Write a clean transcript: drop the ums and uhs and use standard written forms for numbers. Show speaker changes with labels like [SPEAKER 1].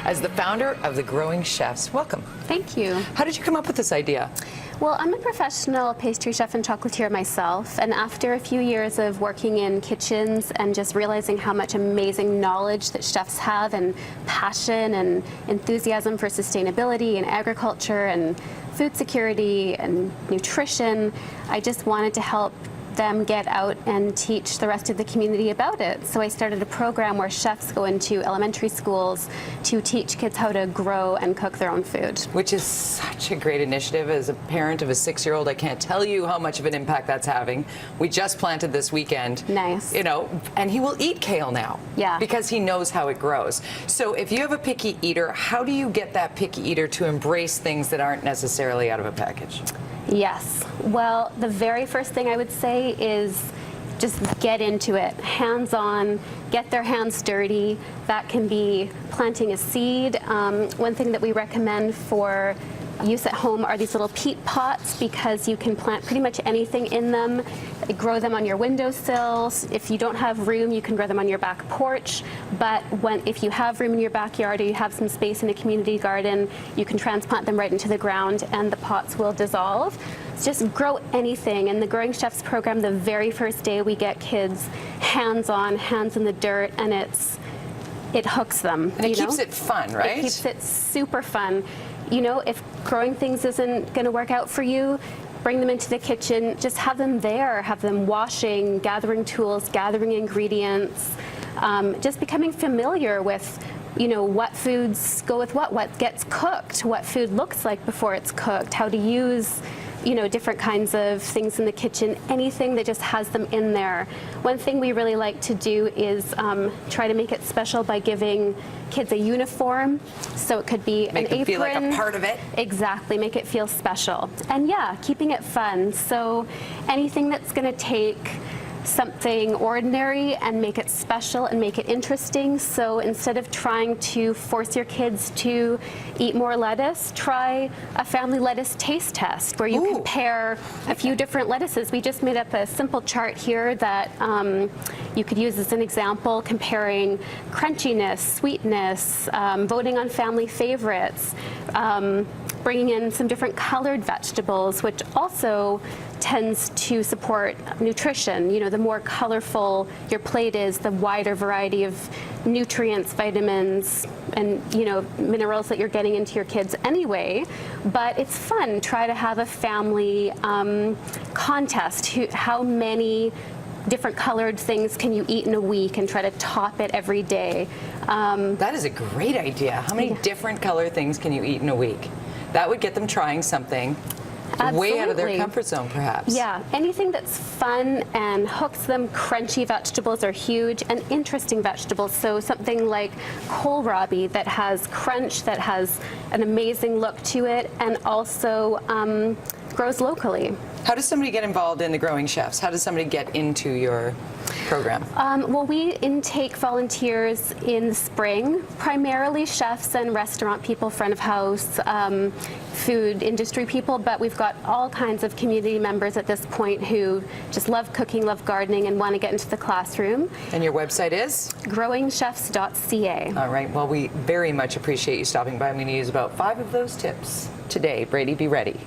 [SPEAKER 1] as the founder of the Growing Chefs. Welcome.
[SPEAKER 2] Thank you.
[SPEAKER 1] How did you come up with this idea?
[SPEAKER 2] Well, I'm a professional pastry chef and chocolatier myself, and after a few years of working in kitchens and just realizing how much amazing knowledge that chefs have and passion and enthusiasm for sustainability and agriculture and food security and nutrition, I just wanted to help them get out and teach the rest of the community about it. So I started a program where chefs go into elementary schools to teach kids how to grow and cook their own food.
[SPEAKER 1] Which is such a great initiative. As a parent of a 6-year-old, I can't tell you how much of an impact that's having. We just planted this weekend.
[SPEAKER 2] Nice.
[SPEAKER 1] You know, and he will eat kale now.
[SPEAKER 2] Yeah.
[SPEAKER 1] Because he knows how it grows. So if you have a picky eater, how do you get that picky eater to embrace things that aren't necessarily out of a package?
[SPEAKER 2] Yes. Well, the very first thing I would say is just get into it, hands-on, get their hands dirty. That can be planting a seed. One thing that we recommend for use at home are these little peat pots, because you can plant pretty much anything in them. Grow them on your windowsills. If you don't have room, you can grow them on your back porch. But if you have room in your backyard or you have some space in a community garden, you can transplant them right into the ground and the pots will dissolve. So just grow anything. In the Growing Chefs program, the very first day we get kids hands-on, hands in the dirt, and it hooks them.
[SPEAKER 1] And it keeps it fun, right?
[SPEAKER 2] It keeps it super fun. You know, if growing things isn't going to work out for you, bring them into the kitchen, just have them there, have them washing, gathering tools, gathering ingredients, just becoming familiar with, you know, what foods go with what gets cooked, what food looks like before it's cooked, how to use, you know, different kinds of things in the kitchen, anything that just has them in there. One thing we really like to do is try to make it special by giving kids a uniform. So it could be an apron. Make them feel like a part of it. Exactly, make it feel special. And yeah, keeping it fun. So anything that's going to take something ordinary and make it special and make it interesting. So instead of trying to force your kids to eat more lettuce, try a family lettuce taste test where you compare a few different lettuces. We just made up a simple chart here that you could use as an example, comparing crunchiness, sweetness, voting on family favorites, bringing in some different colored vegetables, which also tends to support nutrition. You know, the more colorful your plate is, the wider variety of nutrients, vitamins, and, you know, minerals that you're getting into your kids anyway. But it's fun. Try to have a family contest. How many different colored things can you eat in a week, and try to top it every day.
[SPEAKER 1] That is a great idea. How many different color things can you eat in a week? That would get them trying something.
[SPEAKER 2] Absolutely.
[SPEAKER 1] Way out of their comfort zone, perhaps.
[SPEAKER 2] Yeah, anything that's fun and hooks them. Crunchy vegetables are huge, and interesting vegetables. So something like kohlrabi that has crunch, that has an amazing look to it, and also grows locally.
[SPEAKER 1] How does somebody get involved in the Growing Chefs? How does somebody get into your program?
[SPEAKER 2] Well, we intake volunteers in the spring, primarily chefs and restaurant people, front of house, food industry people, but we've got all kinds of community members at this point who just love cooking, love gardening, and want to get into the classroom.
[SPEAKER 1] And your website is?
[SPEAKER 2] growingchefs.ca.
[SPEAKER 1] All right, well, we very much appreciate you stopping by. I'm going to use about 5 of those tips today. Brady, be ready.